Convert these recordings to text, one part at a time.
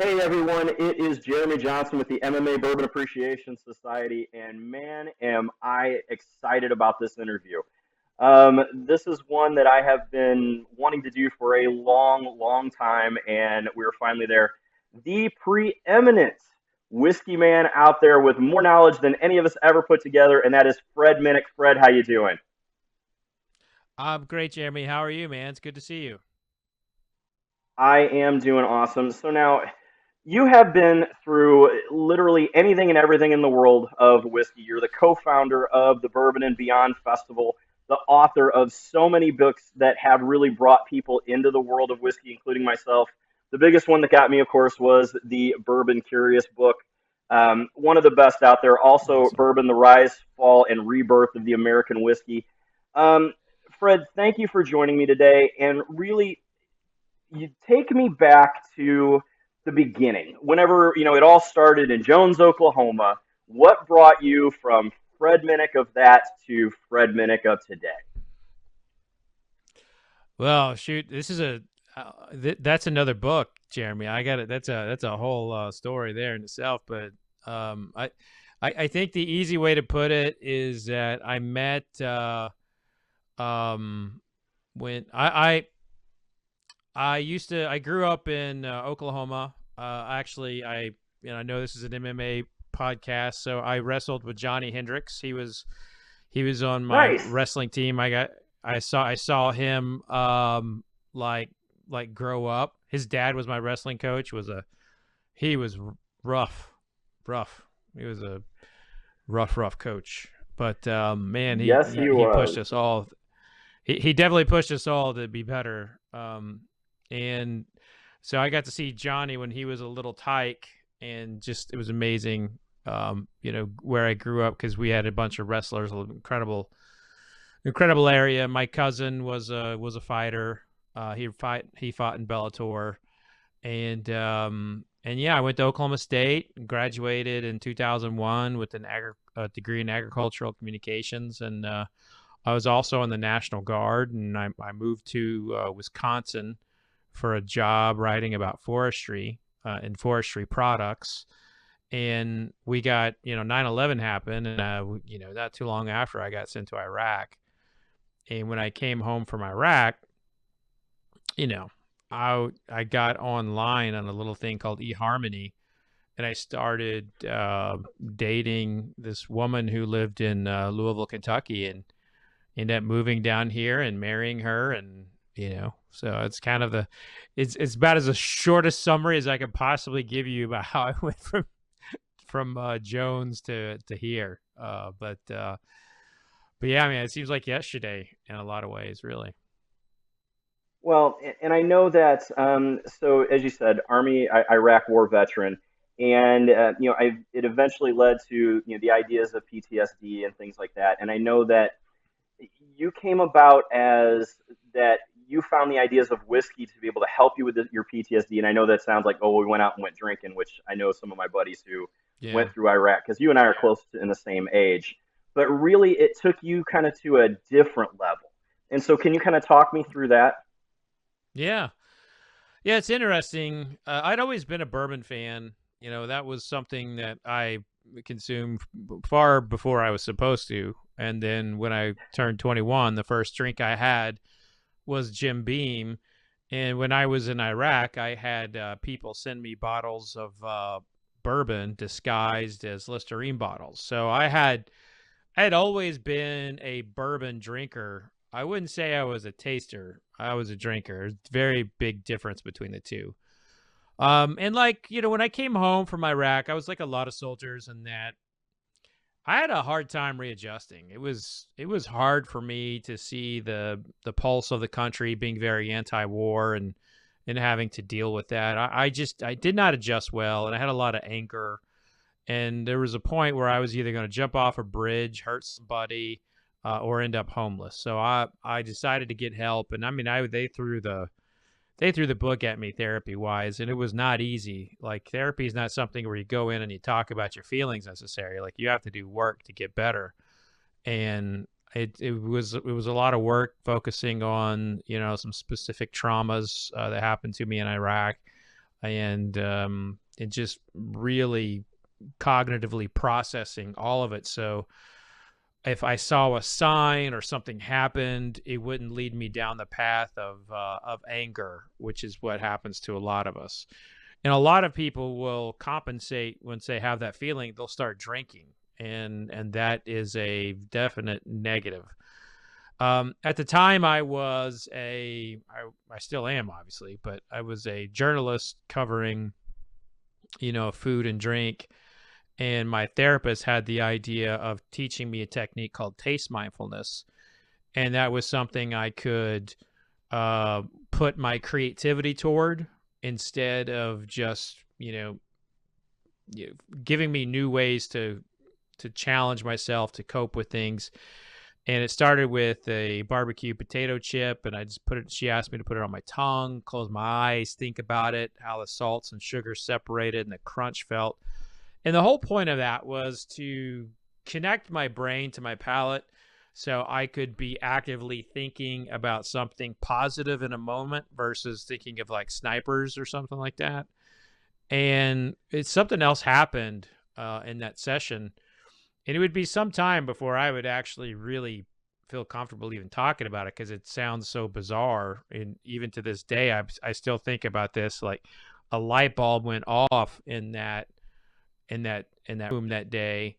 Hey everyone, it is Jeremy Johnson with the MMA Bourbon Appreciation Society, and man, am I excited about this interview. This is one that I have been wanting to do for a long, long time, and we're finally there. The preeminent whiskey man out there with more knowledge than any of us ever put together, and that is Fred Minnick. Fred, how you doing? I'm great, Jeremy. How are you, man? It's good to see you. I am doing awesome. So now, you have been through literally anything and everything in the world of whiskey. You're the co-founder of the Bourbon and Beyond Festival, the author of so many books that have really brought people into the world of whiskey, including myself. The biggest one that got me, of course, was the Bourbon Curious book. One of the best out there. Also, Awesome. Bourbon, The Rise, Fall, and Rebirth of the American Whiskey. Um, Fred, thank you for joining me today. And really, you take me back to the beginning. Whenever, it all started in Jones, Oklahoma, what brought you from Fred Minnick of that to Fred Minnick of today? Well, shoot, this is that's another book, Jeremy. I got it. That's a whole story there in itself. But um, I, I think the easy way to put it is that I met um, when I grew up in Oklahoma. Actually, I know this is an MMA podcast, so I wrestled with Johnny Hendricks. He was on my Nice. wrestling team. I saw him like grow up. His dad was my wrestling coach. He was rough, rough. He was a rough coach. But man, he, Yes, he he he pushed was. us all. He definitely pushed us all to be better. And so I got to see Johnny when he was a little tyke, and just it was amazing. Where I grew up because we had a bunch of wrestlers, incredible area. My cousin was a fighter. He fought in Bellator, and yeah, I went to Oklahoma State, graduated in 2001 with a degree in agricultural communications, and I was also in the National Guard, and I moved to Wisconsin for a job writing about forestry and forestry products. And we got, 9/11 happened, and not too long after I got sent to Iraq. And when I came home from Iraq, you know, I got online on a little thing called eHarmony, and I started dating this woman who lived in Louisville, Kentucky, and ended up moving down here and marrying her, and so it's kind of it's about as a shortest summary as I could possibly give you about how I went from Jones to here. But yeah, I mean, it seems like yesterday in a lot of ways, really. Well, and I know that, so as you said, Army, Iraq War veteran, and it eventually led to the ideas of PTSD and things like that. And I know that you came about as that you found the ideas of whiskey to be able to help you with your PTSD. And I know that sounds like, oh, we went out and went drinking, which I know some of my buddies who Yeah. went through Iraq because you and I are close to, in the same age. But really, it took you kind of to a different level. And so, can you kind of talk me through that? Yeah. Yeah, it's interesting. I'd always been a bourbon fan. That was something that I consumed far before I was supposed to. And then when I turned 21, the first drink I had was Jim Beam. And when I was in Iraq, I had people send me bottles of bourbon disguised as Listerine bottles. So I had always been a bourbon drinker. I wouldn't say I was a taster. I was a drinker. There's a very big difference between the two. And like, when I came home from Iraq, I was like a lot of soldiers in that I had a hard time readjusting. It was hard for me to see the pulse of the country being very anti-war and having to deal with that. I did not adjust well, and I had a lot of anger. And there was a point where I was either going to jump off a bridge, hurt somebody, or end up homeless. So I decided to get help, and I mean they threw the book at me therapy wise, and it was not easy. Like, therapy is not something where you go in and you talk about your feelings necessarily. Like, you have to do work to get better. And it was a lot of work focusing on some specific traumas that happened to me in Iraq. and it just really cognitively processing all of it. So if I saw a sign or something happened, it wouldn't lead me down the path of anger, which is what happens to a lot of us. And a lot of people will compensate once they have that feeling. They'll start drinking, and that is a definite negative. At the time, I still am obviously, but I was a journalist covering, food and drink, and my therapist had the idea of teaching me a technique called taste mindfulness, and that was something I could put my creativity toward instead of just giving me new ways to challenge myself to cope with things. And it started with a barbecue potato chip, and I just put it. She asked me to put it on my tongue, close my eyes, think about it, how the salts and sugars separated, and the crunch felt. And the whole point of that was to connect my brain to my palate so I could be actively thinking about something positive in a moment versus thinking of like snipers or something like that. And it's something else happened in that session. And it would be some time before I would actually really feel comfortable even talking about it because it sounds so bizarre. And even to this day, I still think about this. Like a light bulb went off in that room that day,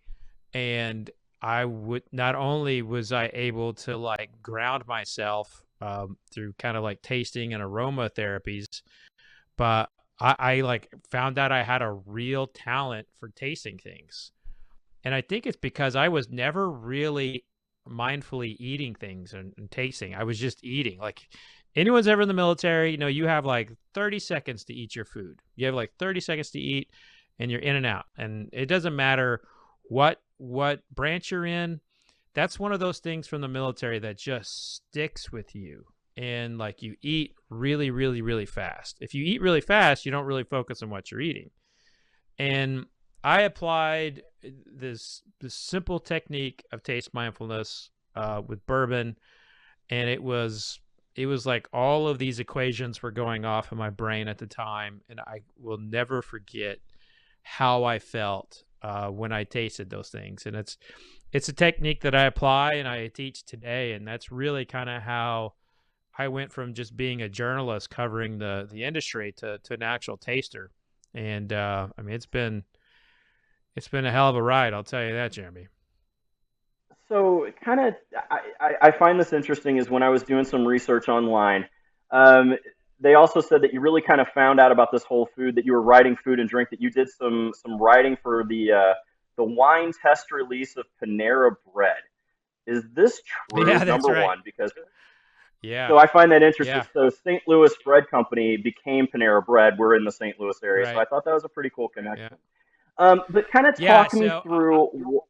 and I would not only was I able to like ground myself through kind of like tasting and aroma therapies, but I like found out I had a real talent for tasting things. And I think it's because I was never really mindfully eating things and tasting. I was just eating. Like anyone's ever in the military, you have like 30 seconds to eat your food. You have like 30 seconds to eat and you're in and out. And it doesn't matter what branch you're in. That's one of those things from the military that just sticks with you. And like you eat really, really, really fast. If you eat really fast, you don't really focus on what you're eating. And I applied this simple technique of taste mindfulness with bourbon, and it was like all of these equations were going off in my brain at the time, and I will never forget how I felt when I tasted those things. And it's a technique that I apply and I teach today, and that's really kind of how I went from just being a journalist covering the industry to an actual taster. And I mean, it's been a hell of a ride, I'll tell you that, Jeremy. So, kind of, I find this interesting is when I was doing some research online, um, they also said that you really kind of found out about this whole food that you were writing food and drink that you did some writing for the wine test release of Panera Bread. Is this true? Yeah, that's Number right. one, because Yeah, so I find that interesting. yeah, So St. Louis Bread Company became Panera Bread. We're in the St. Louis area, so right. I thought that was a pretty cool Yeah, connection. But kind of yeah. talk me So through.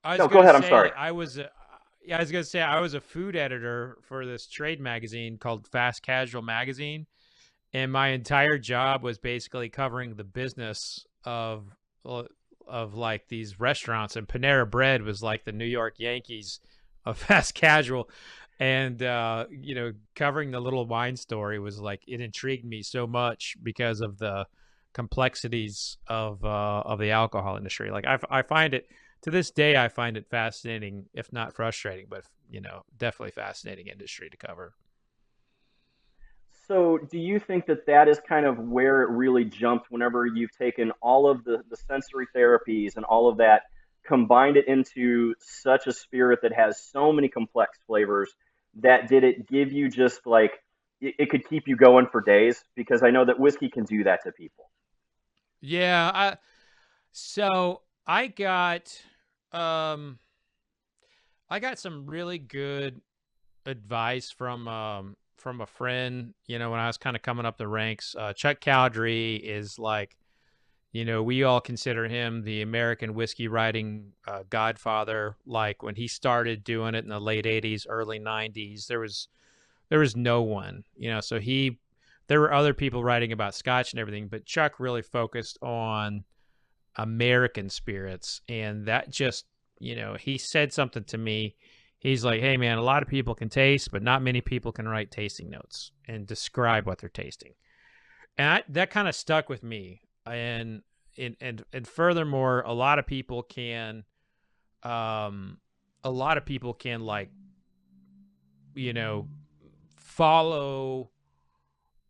I was No, go gonna ahead. I'm say sorry. yeah, I was gonna say I was a food editor for this trade magazine called Fast Casual Magazine, and my entire job was basically covering the business of like these restaurants. And Panera Bread was like the New York Yankees of fast casual. And covering the little wine story was like it intrigued me so much because of the complexities of the alcohol industry. Like I find it to this day, I find it fascinating, if not frustrating, but definitely fascinating industry to cover. So, do you think that that is kind of where it really jumped whenever you've taken all of the sensory therapies and all of that, combined it into such a spirit that has so many complex flavors, that did it give you just like it could keep you going for days? Because I know that whiskey can do that to people. Yeah, so um I got some really good advice from a friend, when I was kind of coming up the ranks. Chuck Cowdery is like, we all consider him the American whiskey writing godfather. Like when he started doing it in the late 80s, early 90s, there was no one, so there were other people writing about scotch and everything, but Chuck really focused on American spirits. And that just, he said something to me. He's like, hey, man, a lot of people can taste, but not many people can write tasting notes and describe what they're tasting. And that kind of stuck with me. And furthermore, um, a lot of people can like, you know, follow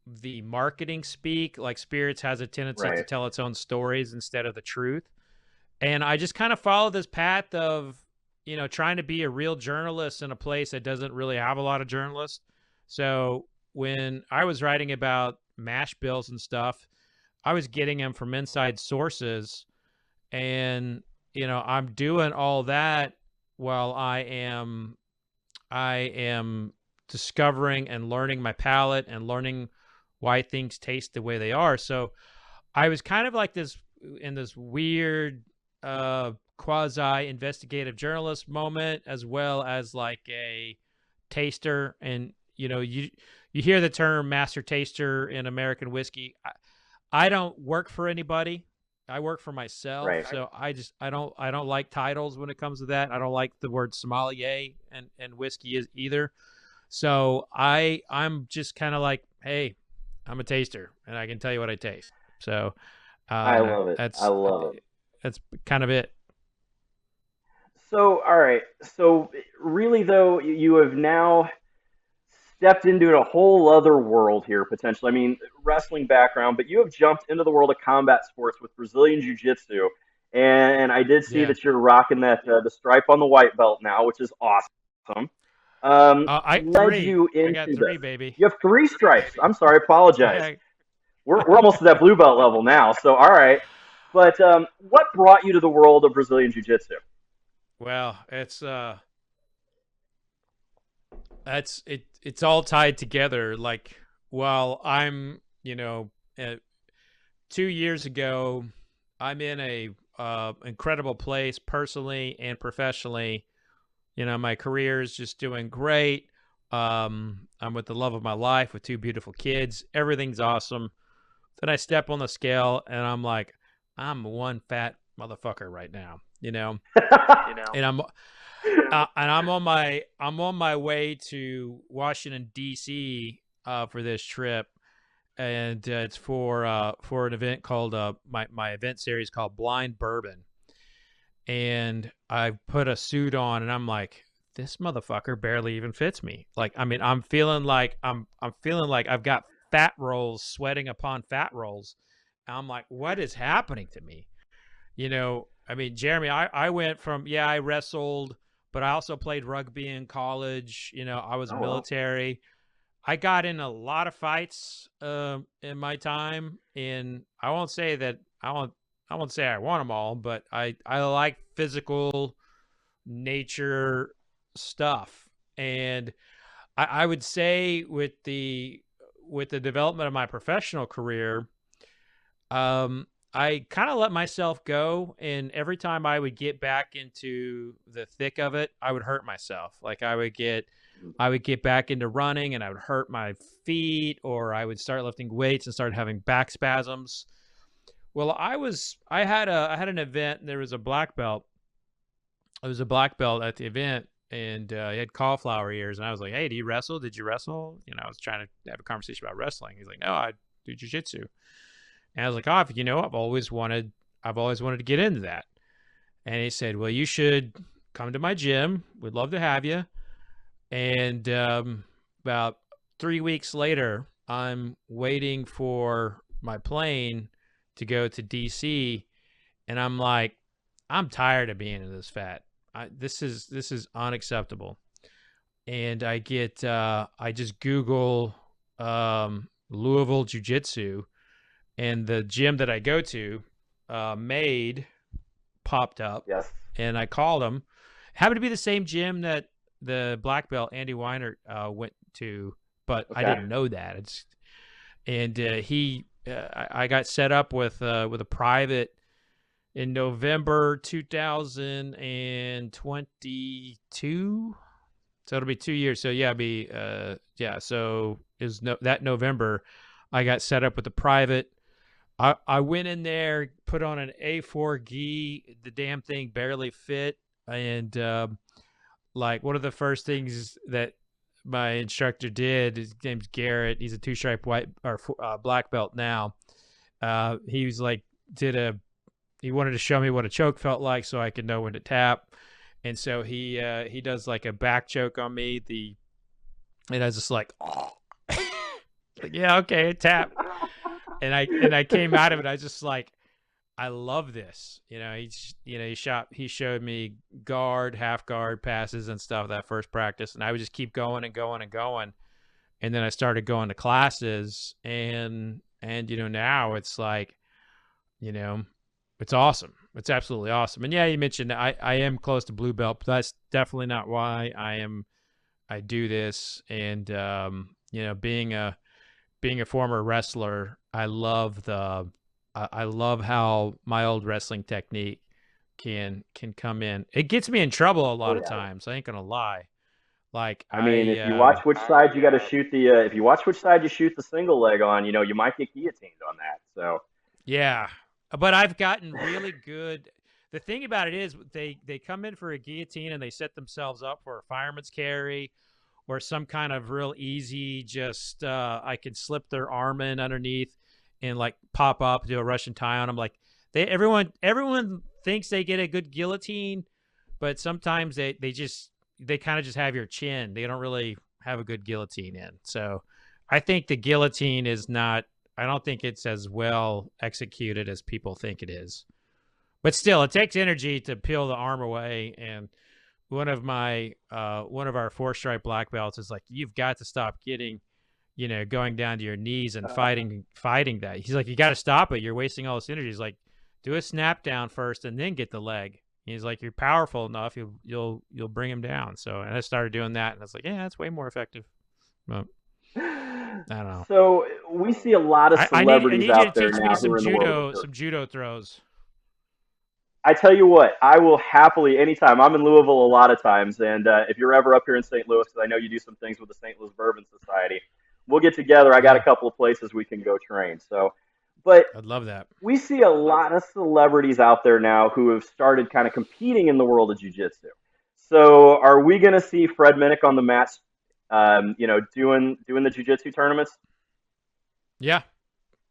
the marketing speak. Like Spirits has a tendency to Right. tell its own stories instead of the truth. And I just kind of follow this path of, trying to be a real journalist in a place that doesn't really have a lot of journalists. So when I was writing about mash bills and stuff, I was getting them from inside sources. And, I'm doing all that while I am discovering and learning my palate and learning why things taste the way they are. So I was kind of like this in this weird quasi investigative journalist moment, as well as like a taster. And you hear the term master taster in American whiskey. I don't work for anybody. I work for myself. Right. So I don't like titles when it comes to that. I don't like the word sommelier and whiskey is either. So I'm just kind of like, hey, I'm a taster and I can tell you what I taste. So I love it. I that's love it. that's kind of it. So, all right. So, really, though, you have now stepped into a whole other world here, potentially. I mean, wrestling background, but you have jumped into the world of combat sports with Brazilian Jiu Jitsu. And I did see Yeah. that you're rocking that the stripe on the white belt now, which is awesome. I Led three. you I got into this. three, baby. You have three stripes. I'm sorry, apologize. Yeah. We're almost at that blue belt level now. So, all right. But what brought you to the world of Brazilian Jiu Jitsu? Well, it's all tied together. Like, while I'm, uh, 2 years ago, I'm in a incredible place personally and professionally. My career is just doing great. I'm with the love of my life with two beautiful kids. Everything's awesome. Then I step on the scale and I'm like, I'm one fat motherfucker right now, and I'm on my way to Washington D.C. For this trip, and it's for an event called my event series called Blind Bourbon. And I put a suit on and I'm like, this motherfucker barely even fits me. Like, I mean, I'm feeling like I've got fat rolls sweating upon fat rolls. And I'm like, what is happening to me? I mean, Jeremy, I went from, yeah, I wrestled, but I also played rugby in college. I was Oh well. military. I got in a lot of fights in my time, and I won't say I won them all, but I like physical nature stuff. And I would say with the development of my professional career, I kind of let myself go, and every time I would get back into the thick of it, I would hurt myself. Like, I would get back into running and I would hurt my feet, or I would start lifting weights and start having back spasms. Well, I had an event, and there was a black belt. There was a black belt at the event, and he had cauliflower ears, and I was like, "Hey, do you wrestle? Did you wrestle?" I was trying to have a conversation about wrestling. He's like, "No, I do jujitsu." And I was like, "Oh, I've always wanted to get into that." And he said, "Well, you should come to my gym. We'd love to have you." And about 3 weeks later, I'm waiting for my plane to go to DC, and I'm like, I'm tired of being in this fat. This is unacceptable. And I just Google Louisville Jiu Jitsu, and the gym that I go to, Made, popped up, Yes. and I called him. Happened to be the same gym that the black belt Andy Weiner went to, but I Okay. didn't know that. I got set up with a private in November 2022. So it'll be 2 years. So yeah, be yeah. So is no that November, I got set up with a private. I went in there, put on an A4 gi. The damn thing barely fit, and like, one of the first things that my instructor did. His name's Garrett. He's a 2-stripe white or black belt now. He was like, he wanted to show me what a choke felt like so I could know when to tap. And so he does like a back choke on me. And I was just like, oh. Like, yeah, okay, tap. And I came out of it. I was just like, I love this. He showed me guard, half guard passes and stuff that first practice, and I would just keep going and going and going. And then I started going to classes, and now it's like, it's awesome. It's absolutely awesome. And yeah, you mentioned I am close to blue belt, but that's definitely not why I do this. And being a former wrestler, I love how my old wrestling technique can come in. It gets me in trouble a lot of times. I ain't gonna lie. Like I mean, if you watch which side you got to shoot the, if you watch which side you shoot the single leg on, you might get guillotined on that. So yeah, but I've gotten really good. The thing about it is they come in for a guillotine and they set themselves up for a fireman's carry or some kind of real easy, just I can slip their arm in underneath and like pop up, do a Russian tie on them. Like everyone thinks they get a good guillotine, but sometimes they kind of just have your chin. They don't really have a good guillotine in. So I think the guillotine is not, I don't think it's as well executed as people think it is. But still, it takes energy to peel the arm away. And one of our 4-stripe black belts is like, you've got to stop getting, going down to your knees and fighting that. He's like, you got to stop it. You're wasting all this energy. He's like, do a snap down first and then get the leg. He's like, you're powerful enough, you'll bring him down. So, and I started doing that, and I was like, yeah, that's way more effective. But I don't know. So we see a lot of celebrities I need you to out there teach now me who are in the world of some judo throws. I tell you what, I will happily anytime. I'm in Louisville a lot of times, and if you're ever up here in St. Louis, because I know you do some things with the St. Louis Bourbon Society, we'll get together. I got a couple of places we can go train. So, but I'd love that. we see a lot of celebrities out there now who have started kind of competing in the world of jiu-jitsu. So, are we going to see Fred Minnick on the mats, doing the jiu-jitsu tournaments? Yeah,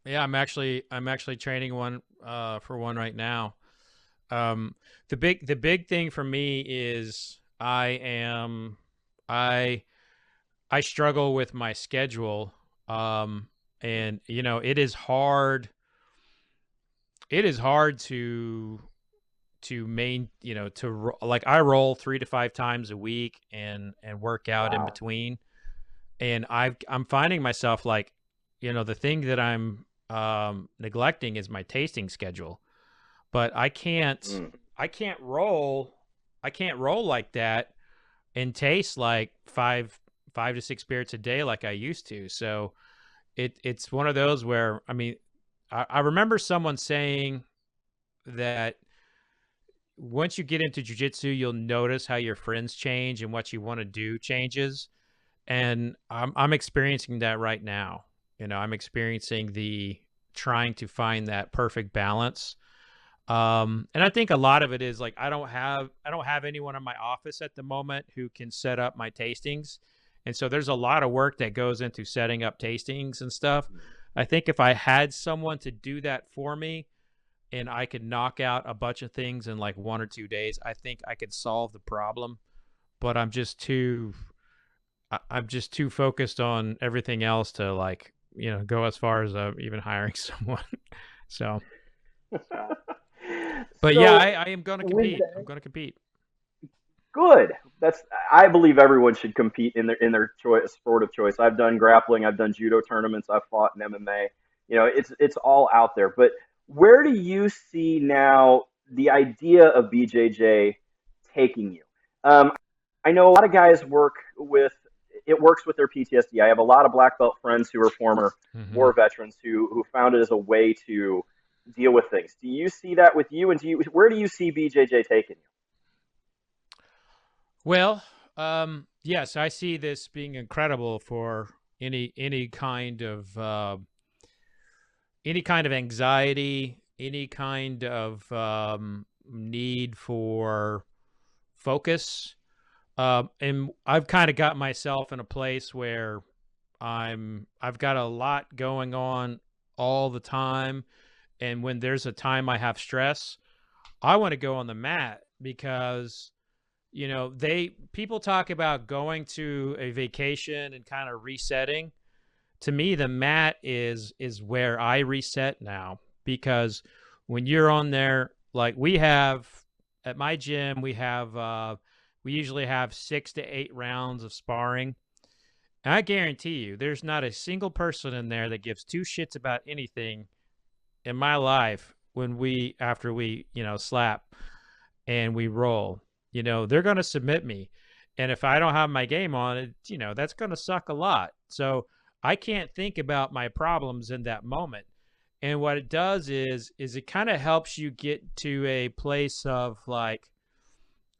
I'm actually training one for one right now. The big thing for me is I struggle with my schedule. And it is hard to like I roll 3 to 5 times a week and work out in between. And I'm finding myself like, the thing that I'm neglecting is my tasting schedule. But I can't roll like that and taste like five to 6 spirits a day like I used to. So it's one of those where, I mean, I remember someone saying that once you get into jiu-jitsu, you'll notice how your friends change and what you want to do changes. And I'm experiencing that right now. I'm experiencing the trying to find that perfect balance. And I think a lot of it is like I don't have anyone in my office at the moment who can set up my tastings. And so there's a lot of work that goes into setting up tastings and stuff. I think if I had someone to do that for me and I could knock out a bunch of things in like 1 or 2 days, I think I could solve the problem. But I'm just too focused on everything else to like, go as far as even hiring someone. So, but yeah, I am going to compete. I'm going to compete. Good. I believe everyone should compete in their choice, sport of choice. I've done grappling, I've done judo tournaments, I've fought in MMA. It's all out there. But where do you see now the idea of BJJ taking you? I know a lot of guys works with their PTSD. I have a lot of black belt friends who are former war veterans who found it as a way to deal with things. Do you see that with you? And where do you see BJJ taking you? Well, yes, I see this being incredible for any kind of anxiety, any kind of need for focus. And I've kind of got myself in a place where I've got a lot going on all the time. And when there's a time I have stress, I want to go on the mat because, people talk about going to a vacation and kind of resetting. To me, the mat is where I reset now, because when you're on there, like we have at my gym, we usually have 6 to 8 rounds of sparring. And I guarantee you, there's not a single person in there that gives two shits about anything in my life when after we, slap and we roll. They're going to submit me. And if I don't have my game on, that's going to suck a lot. So I can't think about my problems in that moment. And what it does is it kind of helps you get to a place of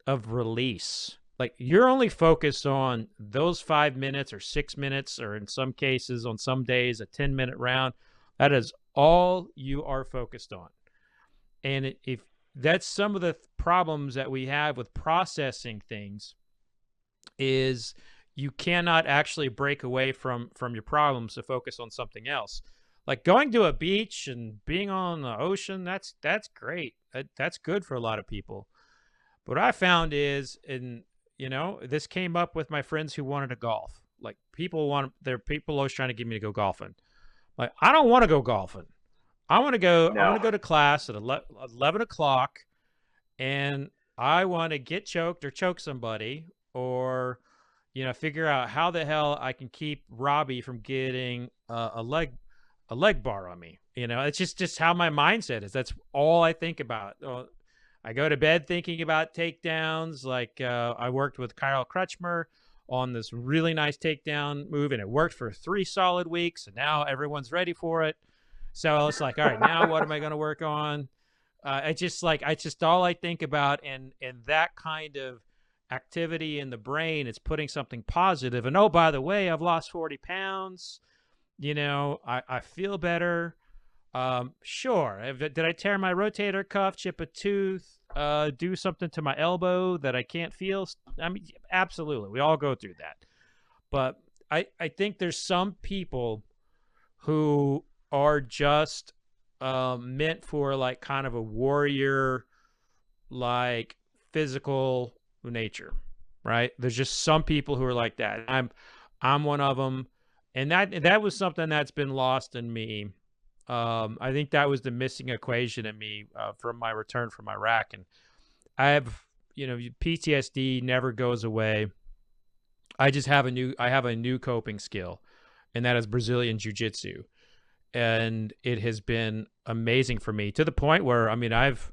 release. Like you're only focused on those 5 minutes or 6 minutes, or in some cases, on some days, a 10-minute round. That is all you are focused on. And if that's some of the problems that we have with processing things, is you cannot actually break away from your problems to focus on something else. Like going to a beach and being on the ocean, that's great. That's good for a lot of people. But what I found is, this came up with my friends who wanted to golf. Like people always trying to get me to go golfing. Like I don't want to go golfing. I want to No. go to class at 11 o'clock, and I want to get choked or choke somebody, or figure out how the hell I can keep Robbie from getting a leg bar on me. It's just how my mindset is. That's all I think about. I go to bed thinking about takedowns. Like I worked with Kyle Crutchmer on this really nice takedown move, and it worked for 3 solid weeks, and now everyone's ready for it. So it's like, all right, now what am I going to work on? I just all I think about, and that kind of activity in the brain, it's putting something positive. And oh, by the way, I've lost 40 pounds. I feel better. Sure. Did I tear my rotator cuff, chip a tooth, do something to my elbow that I can't feel? I mean, absolutely. We all go through that. But I think there's some people who are just meant for like kind of a warrior, like physical nature, right? There's just some people who are like that. I'm one of them. And that was something that's been lost in me. I think that was the missing equation in me from my return from Iraq. And I have, PTSD never goes away. I just have a new coping skill, and that is Brazilian jiu-jitsu. And it has been amazing for me, to the point where, I mean, I've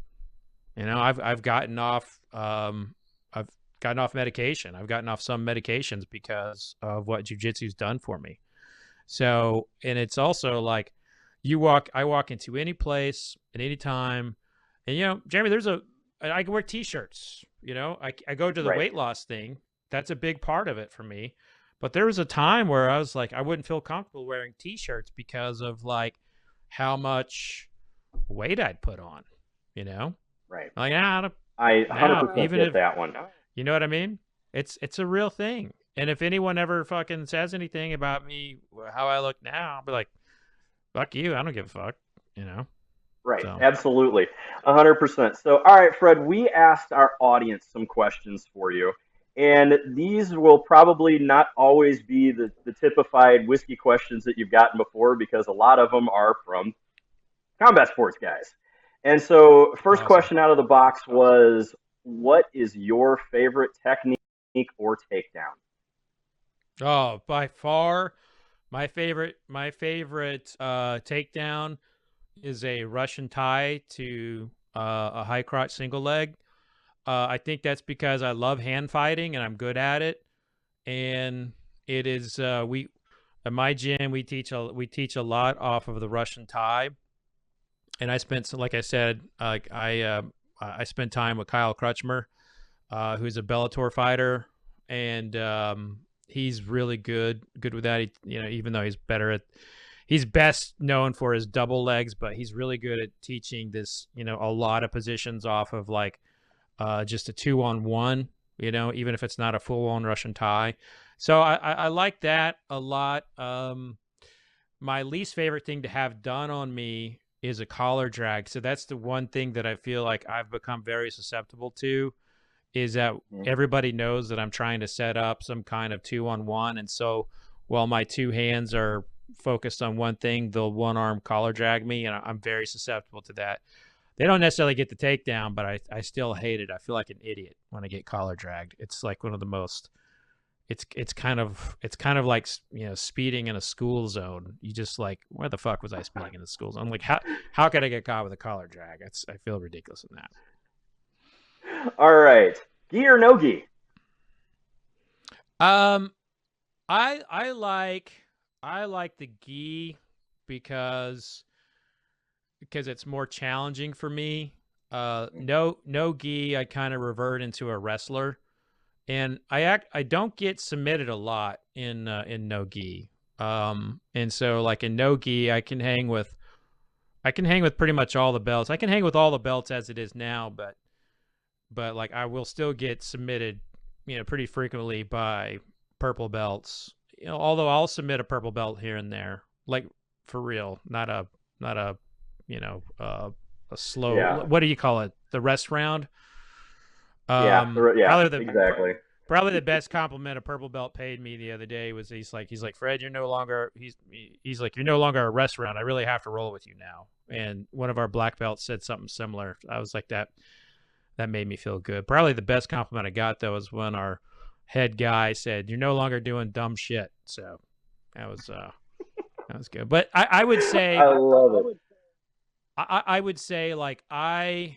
gotten off, I've gotten off medication. I've gotten off some medications because of what jiu-jitsu's done for me. So, and it's also like, I walk into any place at any time, and Jeremy, I can wear t-shirts. I go to the Right. weight loss thing. That's a big part of it for me. But there was a time where I was like, I wouldn't feel comfortable wearing t-shirts because of like how much weight I'd put on. You know, Right. like I now, 100% even get if that one. you know what I mean, it's a real thing. And if anyone ever fucking says anything about me, how I look now, I'll be like, fuck you. I don't give a fuck. You know. Right. So Absolutely. 100%. So, all right, Fred, we asked our audience some questions for you. And these will probably not always be the typified whiskey questions that you've gotten before, because a lot of them are from combat sports guys. And so, first awesome. question out of the box was, what is your favorite technique or takedown? Oh, by far, my favorite takedown is a Russian tie to a high crotch single leg. I think that's because I love hand fighting and I'm good at it. And it is we at my gym we teach a lot off of the Russian tie. And I spent, like I said, I spent time with Kyle Crutchmer, who's a Bellator fighter, and he's really good with that. Even though he's best known for his double legs, but he's really good at teaching this, a lot of positions off of like just a 2-on-1, even if it's not a full-on Russian tie. So I like that a lot. My least favorite thing to have done on me is a collar drag. So that's the one thing that I feel like I've become very susceptible to, is that everybody knows that I'm trying to set up some kind of 2-on-1. And so while my two hands are focused on one thing, they'll one arm collar drag me. And I'm very susceptible to that. They don't necessarily get the takedown, but I still hate it. I feel like an idiot when I get collar dragged. It's like one of the most, it's kind of like, speeding in a school zone. You just like, where the fuck was I speeding in the school zone? I'm like, how could I get caught with a collar drag? I feel ridiculous in that. All right. Gi or no gi? Um, I like the gi because it's more challenging for me. No gi, I kind of revert into a wrestler, and I don't get submitted a lot in no gi. And so like in no gi, I can hang with pretty much all the belts. I can hang with all the belts as it is now, but like I will still get submitted, pretty frequently by purple belts. Although I'll submit a purple belt here and there, like for real, not a a slow. Yeah. What do you call it? The rest round. Yeah. Yeah. Probably the Exactly. probably the best compliment a purple belt paid me the other day was he's like Fred, you're no longer he's like, you're no longer a rest round. I really have to roll with you now. And one of our black belts said something similar. I was like, that made me feel good. Probably the best compliment I got though was when our head guy said, "You're no longer doing dumb shit." So that was good. But I would say I love it. I would say like I'm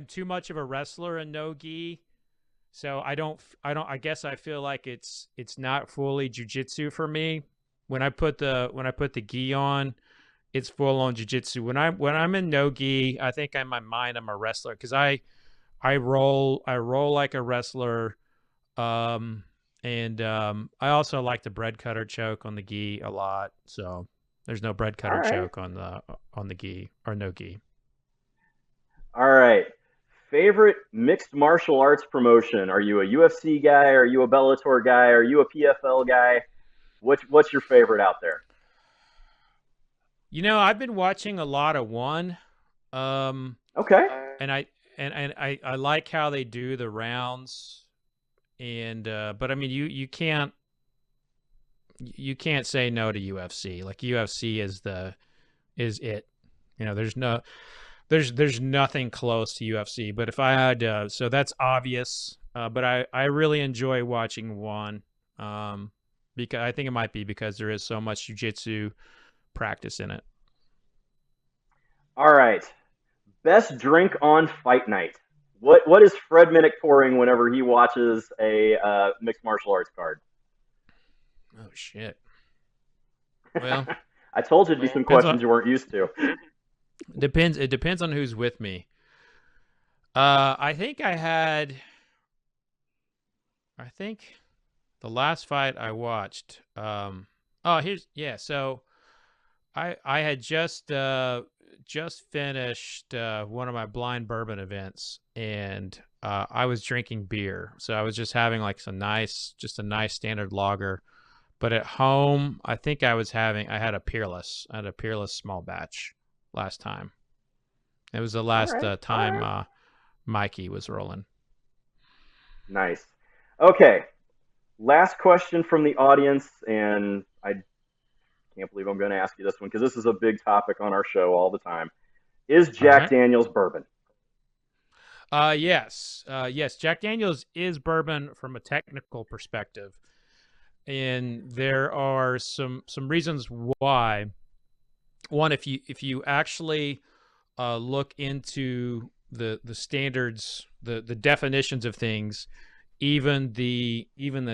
too much of a wrestler in no gi, so I guess I feel like it's not fully jiu-jitsu for me. When I put the gi on, it's full on jiu-jitsu. When I'm in no gi, I think in my mind I'm a wrestler because I roll like a wrestler. I also like the bread cutter choke on the gi a lot. So there's no bread All cutter right. choke on the gi or no gi. All right. Favorite mixed martial arts promotion? Are you a UFC guy? Are you a Bellator guy? Are you a PFL guy? What's your favorite out there? I've been watching a lot of one. Um, Okay. and I like how they do the rounds. And but I mean you can't say no to UFC. Like UFC is it. There's nothing close to UFC. But if I had so that's obvious. But I really enjoy watching one. Because I think it might be because there is so much jiu-jitsu practice in it. All right. Best drink on fight night. What is Fred Minnick pouring whenever he watches a mixed martial arts card? Oh shit. Well, I told you it'd be some depends on questions you weren't used to. it depends on who's with me. I think the last fight I watched. Oh, so I had just finished one of my blind bourbon events, and I was drinking beer. So I was just having like a nice standard lager. But at home, I think I had a Peerless. I had a Peerless small batch last time. It was the All last right. All time right. Mikey was rolling. Nice. Okay. Last question from the audience, and I can't believe I'm going to ask you this one because this is a big topic on our show all the time. Is All Jack right. Daniels bourbon? Yes. Yes. Jack Daniels is bourbon from a technical perspective, and there are some reasons why. One, if you actually look into the standards, the definitions of things, even the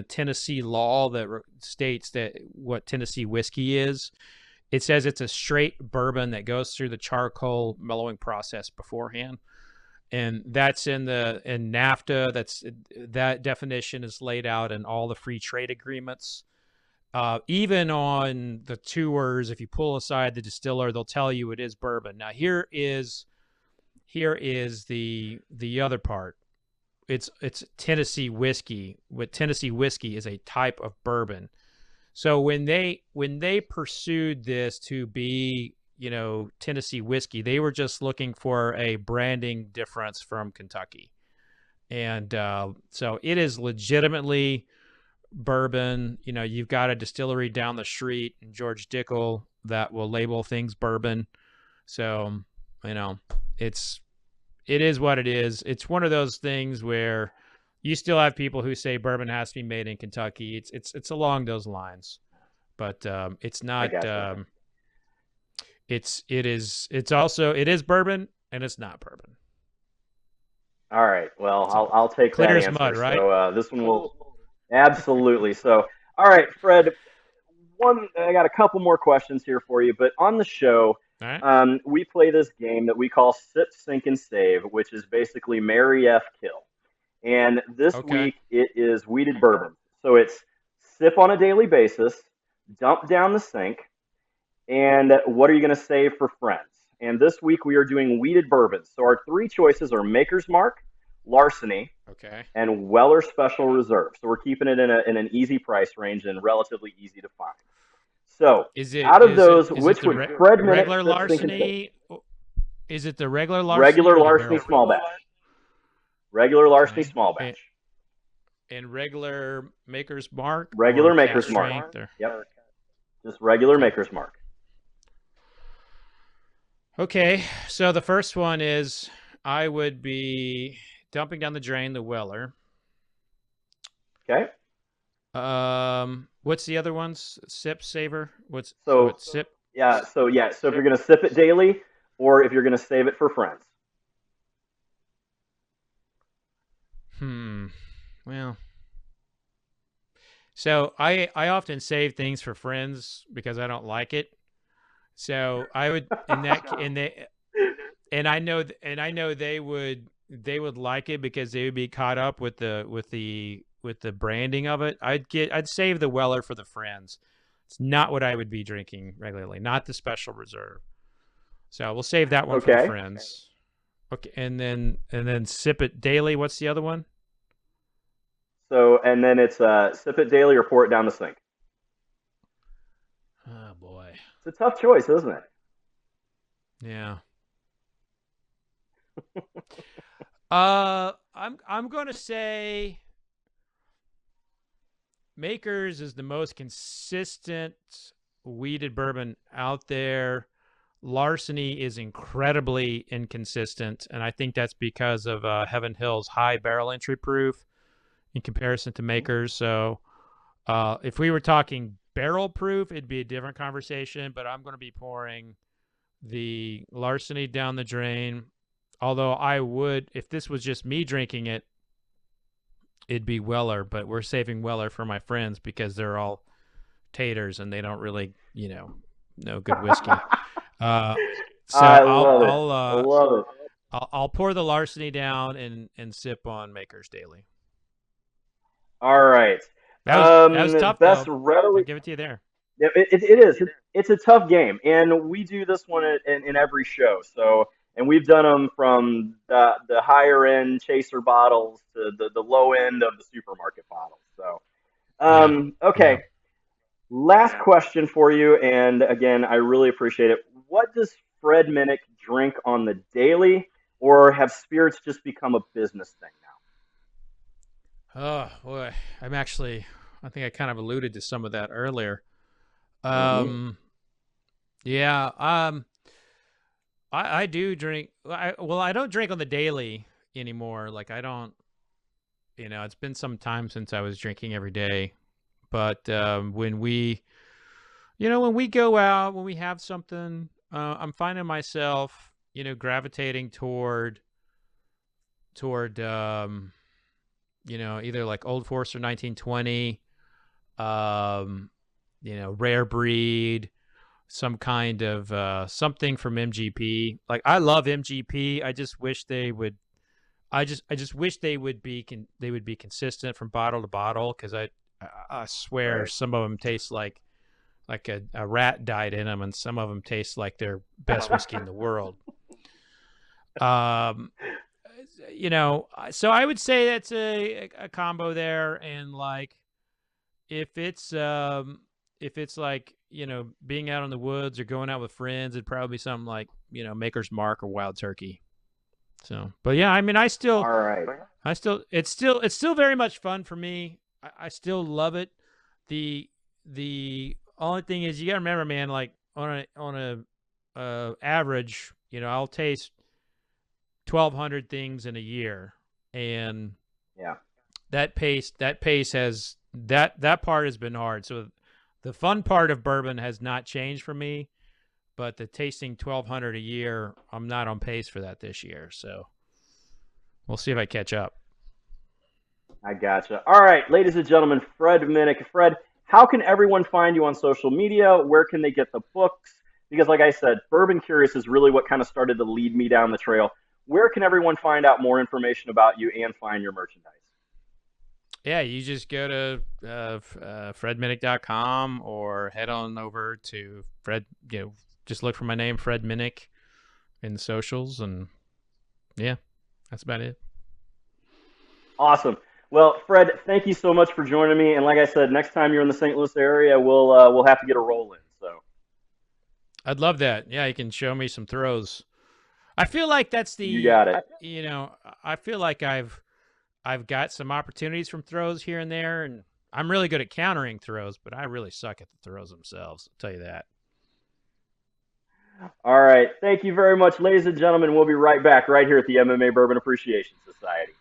Tennessee law that states that what Tennessee whiskey is, it says it's a straight bourbon that goes through the charcoal mellowing process beforehand. And that's in NAFTA. That definition is laid out in all the free trade agreements. Even on the tours, if you pull aside the distiller, they'll tell you it is bourbon. Now here is the other part. it's Tennessee whiskey. What Tennessee whiskey is a type of bourbon. So when they pursued this to be, Tennessee whiskey, they were just looking for a branding difference from Kentucky. And so it is legitimately bourbon. You've got a distillery down the street in George Dickel that will label things bourbon. So, it's it is what it is. It's one of those things where you still have people who say bourbon has to be made in Kentucky. It's along those lines, but it's I not. gotcha. It is bourbon and it's not bourbon. All right. Well, So I'll take clear that as mud, answer. right? So this one will absolutely. So, all right, Fred. I got a couple more questions here for you, but on the show, All right. we play this game that we call Sip, Sink, and Save, which is basically Marry F Kill. And this Okay. week it is weeded bourbon. So it's sip on a daily basis, dump down the sink, and what are you going to save for friends? And this week we are doing weeded bourbon. So our three choices are Maker's Mark, Larceny, Okay. and Weller Special Reserve. So we're keeping it in an easy price range and relatively easy to find. So Is it out of is it those, is it which the would Fred Minnick regular sip, sink, and save? larceny? Is it the regular larceny Regular or the larceny barrel small proof? batch. Regular larceny Okay. small And, batch. and regular maker's mark or Regular cap Maker's Mark. strength or Yep. Just regular okay. Maker's Mark. Okay. So the first one is I would be dumping down the drain the Weller. Okay. What's the other ones? Sip saver. So What sip? So if you're gonna sip it daily, or if you're gonna save it for friends. Hmm. Well, so I often save things for friends because I don't like it. So I would in that in they and I know they would like it because they would be caught up with the branding of it. I'd save the Weller for the friends. It's not what I would be drinking regularly, not the special reserve. So we'll save that one for the Okay. friends. Okay, and then sip it daily. What's the other one? So and then it's sip it daily or pour it down the sink. Oh boy. It's a tough choice, isn't it? Yeah. I'm going to say Makers is the most consistent weeded bourbon out there. Larceny is incredibly inconsistent, and I think that's because of Heaven Hill's high barrel entry proof in comparison to Makers. So, if we were talking barrel proof, it'd be a different conversation. But I'm going to be pouring the Larceny down the drain. Although I would, if this was just me drinking it, it'd be Weller. But we're saving Weller for my friends because they're all taters and they don't really, know good whiskey. Uh, so I love it. I love it. I'll pour the Larceny down and sip on Maker's Daily. All right. That was tough Best though. I'll readily. give it to you there. Yeah, it is. It's a tough game, and we do this one in every show. So, and we've done them from the higher end chaser bottles to the low end of the supermarket bottles. So, Yeah, yeah. okay. Last question for you, and again, I really appreciate it. What does Fred Minnick drink on the daily, or have spirits just become a business thing Oh boy, I think I kind of alluded to some of that earlier. now? Um, yeah. I do drink. I don't drink on the daily anymore. Like I don't. It's been some time since I was drinking every day. But when we go out, when we have something, I'm finding myself, gravitating toward either like Old Forester 1920, um, rare breed, some kind of something from MGP. Like I love MGP. I just wish they would. I just wish they would be consistent from bottle to bottle because I swear Right. some of them taste like a rat died in them, and some of them taste like they're best whiskey in the world. Um, so I would say that's a combo there, and like if it's like being out in the woods or going out with friends, it'd probably be something like Maker's Mark or Wild Turkey. So, but yeah, I mean, All right. it's still very much fun for me. I still love it. The only thing is you got to remember, man, like on a average, I'll taste 1,200 things in a year, and Yeah. that pace has that part has been hard. So the fun part of bourbon has not changed for me, but the tasting 1,200 a year, I'm not on pace for that this year. So we'll see if I catch up. I gotcha. All right, ladies and gentlemen, Fred Minnick. Fred, how can everyone find you on social media? Where can they get the books? Because, like I said, Bourbon Curious is really what kind of started to lead me down the trail. Where can everyone find out more information about you and find your merchandise? Yeah, you just go to fredminnick.com or head on over to just look for my name, Fred Minnick, in the socials, and yeah, that's about it. Awesome. Well, Fred, thank you so much for joining me. And like I said, next time you're in the St. Louis area, we'll have to get a roll in. So I'd love that. Yeah, you can show me some throws. I feel like that's you got it. I feel like I've got some opportunities from throws here and there, and I'm really good at countering throws, but I really suck at the throws themselves. I'll tell you that. All right. Thank you very much, ladies and gentlemen. We'll be right back right here at the MMA Bourbon Appreciation Society.